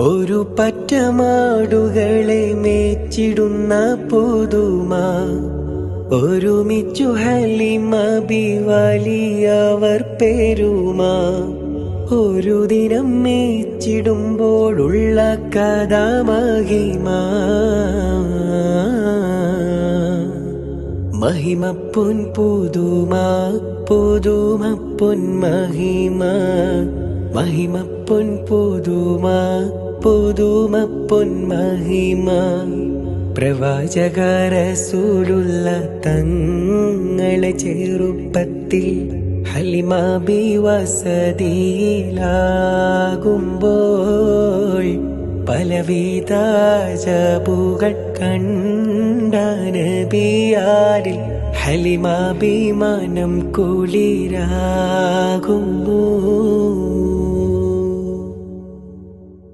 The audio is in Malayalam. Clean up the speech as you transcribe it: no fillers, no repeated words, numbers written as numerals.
ഒരു പറ്റമാടുകളെ മേച്ചിടുന്ന പുതുമ ഒരുമിച്ചു ഹലിമ ബിവലിയവർ പെരുമ ഒരു ദിനം മേച്ചിടുമ്പോഴുള്ള കഥ മഹിമ മഹിമപ്പൊൻ പുതുമ പുതുമപ്പൊൻ മഹിമ മഹിമപ്പൊൻ പുതുമ പുതുമപ്പൊൻ മഹിമ പ്രവാചക റസൂലുള്ള തങ്ങളെ ചെറുപ്പത്തിൽ ഹലിമ ബി വസതിയിലാകുമ്പോൾ പലവിധ അജബുകൾ കണ്ട നബിയാരിൽ ഹലിമ ബി മനം കുളിരാകുന്നു.